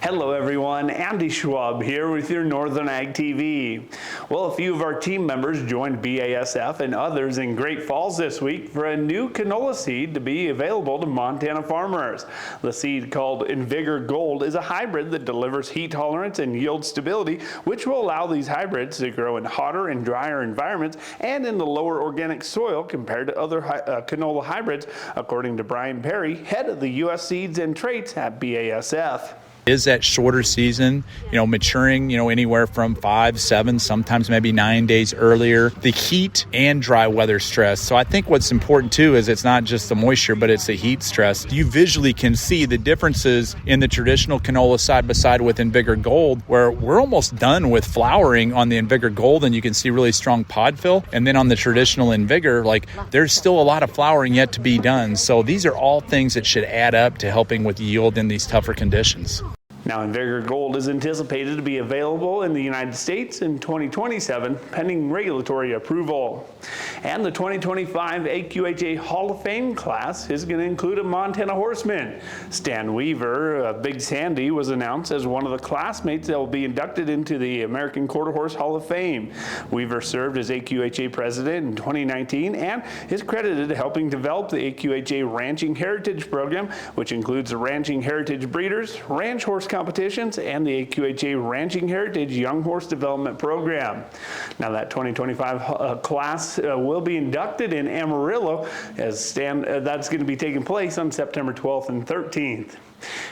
Hello everyone, Andy Schwab here with your Northern Ag TV. Well, a few of our team members joined BASF and others in Great Falls this week for a new canola seed to be available to Montana farmers. The seed, called Invigor Gold, is a hybrid that delivers heat tolerance and yield stability, which will allow these hybrids to grow in hotter and drier environments and in the lower organic soil compared to other canola hybrids, according to Brian Perry, head of the U.S. Seeds and Traits at BASF. Is that shorter season, maturing, anywhere from 5, 7, sometimes maybe 9 days earlier. The heat and dry weather stress. So I think what's important too is it's not just the moisture, but it's the heat stress. You visually can see the differences in the traditional canola side by side with Invigor Gold, where we're almost done with flowering on the Invigor Gold, and you can see really strong pod fill. And then on the traditional Invigor, there's still a lot of flowering yet to be done. So these are all things that should add up to helping with yield in these tougher conditions. Now, Invigor Gold is anticipated to be available in the United States in 2027, pending regulatory approval. And the 2025 AQHA Hall of Fame class is going to include a Montana horseman. Stan Weaver, Big Sandy, was announced as one of the classmates that will be inducted into the American Quarter Horse Hall of Fame. Weaver served as AQHA president in 2019 and is credited to helping develop the AQHA Ranching Heritage Program, which includes the Ranching Heritage Breeders, Ranch Horse competitions, and the AQHA Ranching Heritage Young Horse Development Program. Now, that 2025 class will be inducted in Amarillo, as that's going to be taking place on September 12th and 13th.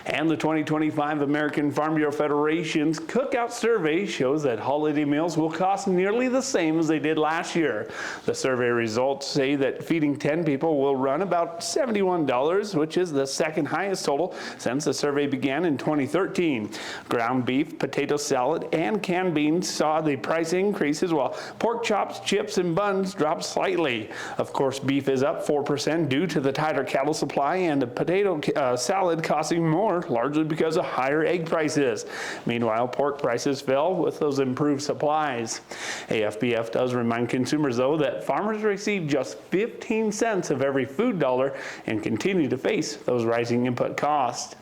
And the 2025 American Farm Bureau Federation's cookout survey shows that holiday meals will cost nearly the same as they did last year. The survey results say that feeding 10 people will run about $71, which is the second highest total since the survey began in 2013. Ground beef, potato salad, and canned beans saw the price increases, while pork chops, chips, and buns dropped slightly. Of course, beef is up 4% due to the tighter cattle supply, and the potato salad costing more, largely because of higher egg prices. Meanwhile, pork prices fell with those improved supplies. AFBF does remind consumers, though, that farmers receive just 15 cents of every food dollar and continue to face those rising input costs.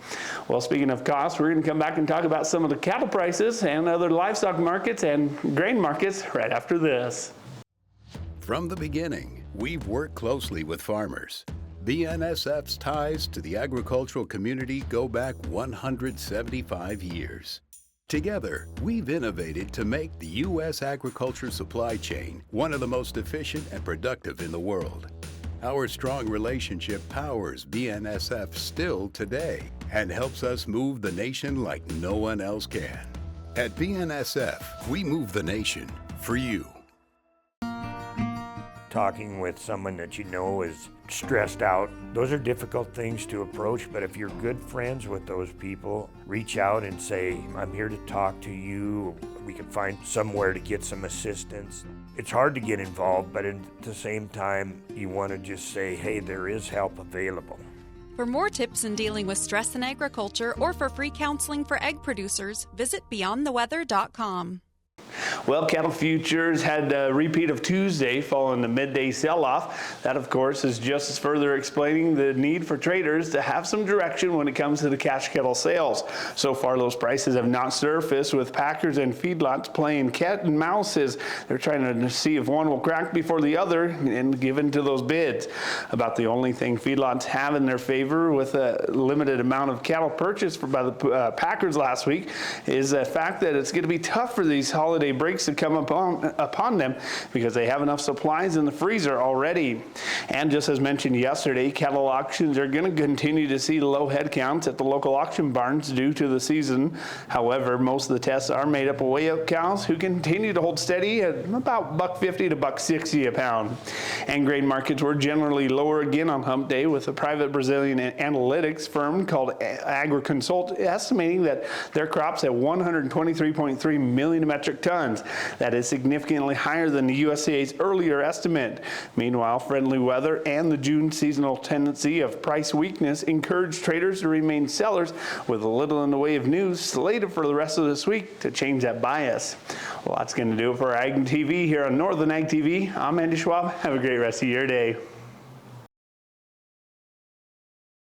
Well, speaking of costs, we're going to come back and talk about some of the cattle prices and other livestock markets and grain markets right after this. From the beginning, we've worked closely with farmers. BNSF's ties to the agricultural community go back 175 years. Together, we've innovated to make the U.S. agriculture supply chain one of the most efficient and productive in the world. Our strong relationship powers BNSF still today and helps us move the nation like no one else can. At BNSF, we move the nation for you. Talking with someone that you know is stressed out, those are difficult things to approach, but if you're good friends with those people, reach out and say, I'm here to talk to you. We can find somewhere to get some assistance. It's hard to get involved, but at the same time, you want to just say, hey, there is help available. For more tips in dealing with stress in agriculture or for free counseling for egg producers, visit beyondtheweather.com. Well, cattle futures had a repeat of Tuesday following the midday sell-off. That, of course, is just further explaining the need for traders to have some direction when it comes to the cash cattle sales. So far, those prices have not surfaced, with packers and feedlots playing cat and mouse as they're trying to see if one will crack before the other and give in to those bids. About the only thing feedlots have in their favor with a limited amount of cattle purchased by the packers last week is the fact that it's going to be tough for these holiday breaks to come upon them because they have enough supplies in the freezer already. And just as mentioned yesterday, cattle auctions are going to continue to see low head counts at the local auction barns due to the season. However, most of the tests are made up of weigh-out cows who continue to hold steady at about $1.50 to $1.60 a pound. And grain markets were generally lower again on hump day, with a private Brazilian analytics firm called AgriConsult estimating that their crops at 123.3 million metric tons. That is significantly higher than the USDA's earlier estimate. Meanwhile, friendly weather and the June seasonal tendency of price weakness encouraged traders to remain sellers, with little in the way of news slated for the rest of this week to change that bias. Well, that's going to do it for Ag TV here on Northern Ag TV. I'm Andy Schwab. Have a great rest of your day.